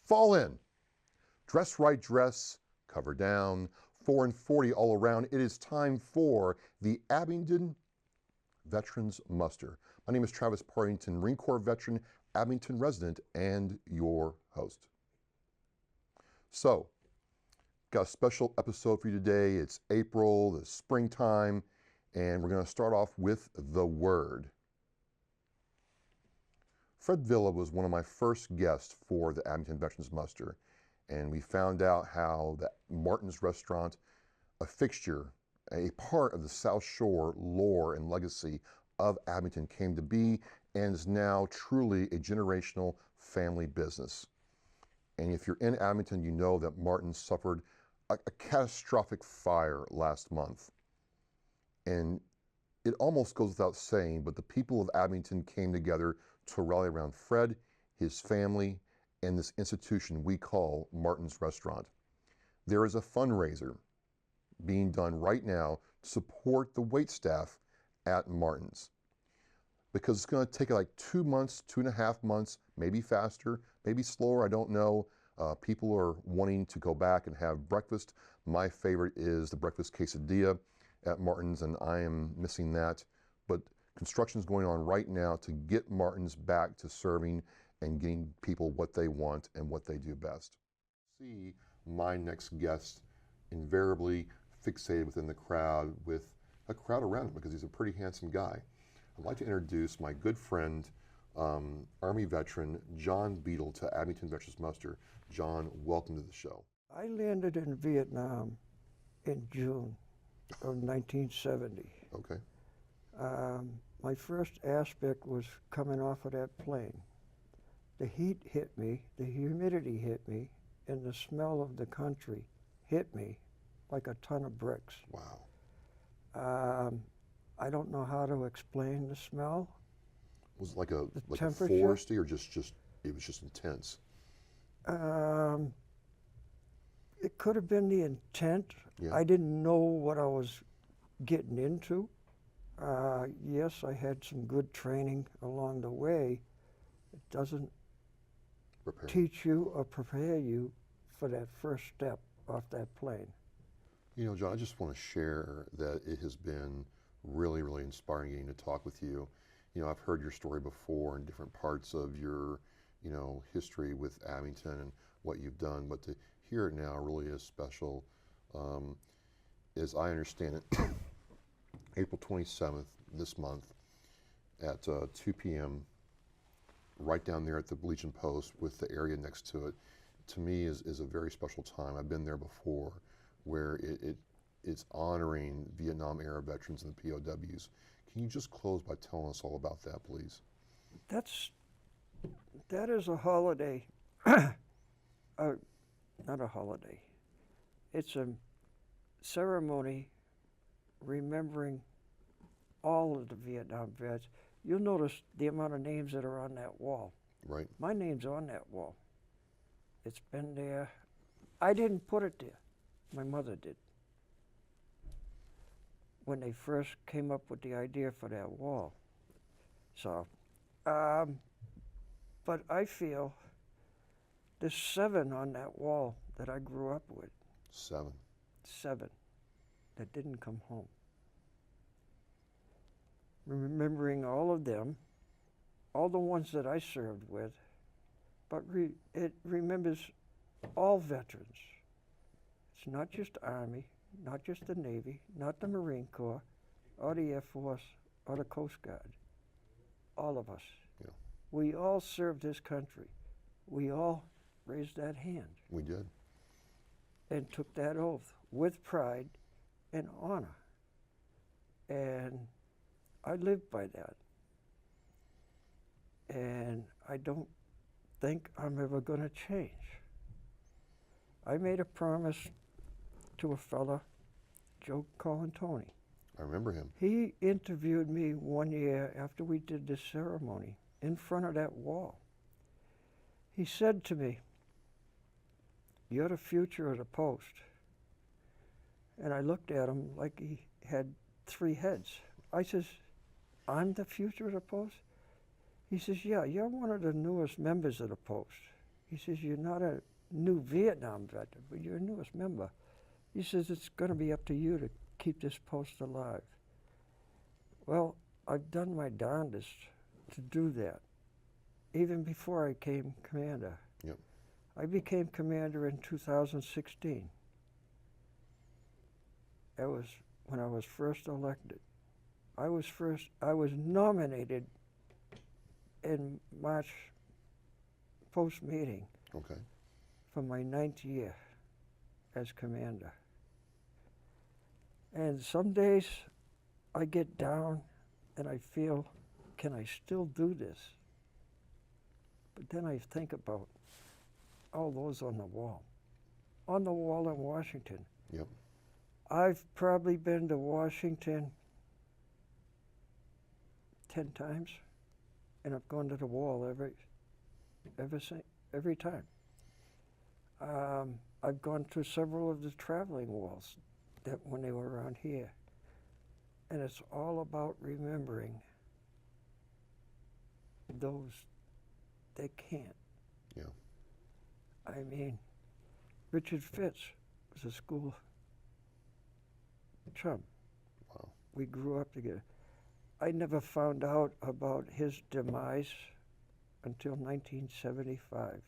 Fall in. Dress right dress, cover down, 4 and 40 all around. It is time for the Abington Veterans Muster. My name is Travis Partington, Marine Corps veteran, Abington resident, and your host. So, got a special episode for you today. It's April, the springtime, and we're going to start off with the word. Fred Villa was one of my first guests for the Abington Veterans Muster, and we found out how the Martin's Restaurant, a fixture, a part of the South Shore lore and legacy of Abington, came to be and is now truly a generational family business. And if you're in Abington, you know that Martin suffered a catastrophic fire last month. And it almost goes without saying, but the people of Abington came together to rally around Fred, his family, and this institution we call Martin's Restaurant. There is a fundraiser being done right now to support the waitstaff at Martin's, because it's going to take like 2 months, 2.5 months, maybe faster, maybe slower, I don't know. People are wanting to go back and have breakfast. My favorite is the breakfast quesadilla at Martin's, and I am missing that. But construction is going on right now to get Martin's back to serving and getting people what they want and what they do best. See my next guest invariably fixated within the crowd with a crowd around him because he's a pretty handsome guy. I'd like to introduce my good friend, Army veteran John Beadle, to Abington Veterans Muster. John, welcome to the show. I landed in Vietnam in June of 1970. Okay. My first aspect was coming off of that plane. The heat hit me, the humidity hit me, and the smell of the country hit me like a ton of bricks. Wow. I don't know how to explain the smell. Was it like a temperature? foresty, or just it was just intense? It could have been the intent. Yeah. I didn't know what I was getting into. Yes, I had some good training along the way. It doesn't teach you or prepare you for that first step off that plane. You know, John, I just want to share that it has been really, really inspiring getting to talk with you. You know, I've heard your story before in different parts of your, history with Abington and what you've done, but to hear it now really is special. As I understand it, April 27th this month at 2 p.m., right down there at the Legion Post with the area next to it, to me is a very special time. I've been there before, where it's honoring Vietnam era veterans and the POWs. Can you just close by telling us all about that, please? That is a holiday, not a holiday. It's a ceremony remembering all of the Vietnam vets. You'll notice the amount of names that are on that wall. Right. My name's on that wall. It's been there. I didn't put it there. My mother did. When they first came up with the idea for that wall. So, but I feel there's 7 on that wall that I grew up with. 7. 7 that didn't come home. Remembering all of them, all the ones that I served with, but it remembers all veterans. It's not just Army, not just the Navy, not the Marine Corps, or the Air Force, or the Coast Guard. All of us. Yeah. We all served this country. We all raised that hand. We did. And took that oath with pride and honor. And I lived by that. And I don't think I'm ever going to change. I made a promise to a fella, Joe Colantoni. I remember him. He interviewed me one year after we did this ceremony in front of that wall. He said to me, "You're the future of the post." And I looked at him like he had 3 heads. I says, "I'm the future of the post?" He says, "Yeah, you're one of the newest members of the post." He says, you're not a new Vietnam veteran, but you're a newest member. He says, it's going to be up to you to keep this post alive. Well, I've done my darndest to do that, even before I became commander. Yep. I became commander in 2016. That was when I was first elected. I was nominated in March post meeting Okay. for my 9th year as commander. And some days I get down and I feel, can I still do this? But then I think about all those on the wall in Washington. Yep. I've probably been to Washington 10 times, and I've gone to the wall every time. I've gone to several of the traveling walls that when they were around here. And it's all about remembering those that can't. Yeah. I mean, Richard Fitz was a school chum. Wow. We grew up together. I never found out about his demise until 1975.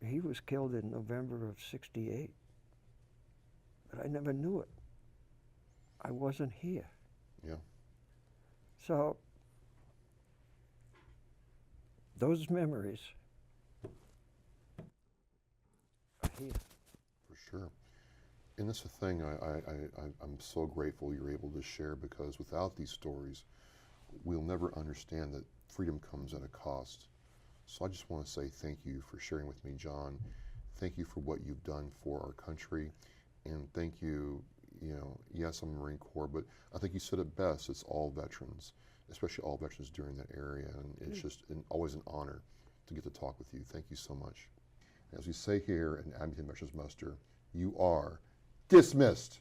He was killed in November of '68, but I never knew it. I wasn't here. Yeah. So those memories are here. For sure. And that's the thing I'm so grateful you're able to share, because without these stories, we'll never understand that freedom comes at a cost. So I just want to say thank you for sharing with me, John. Thank you for what you've done for our country. And thank you, yes, I'm Marine Corps, but I think you said it best. It's all veterans, especially all veterans during that area. And it's just always an honor to get to talk with you. Thank you so much. As we say here in Abington Veterans Muster, you are dismissed.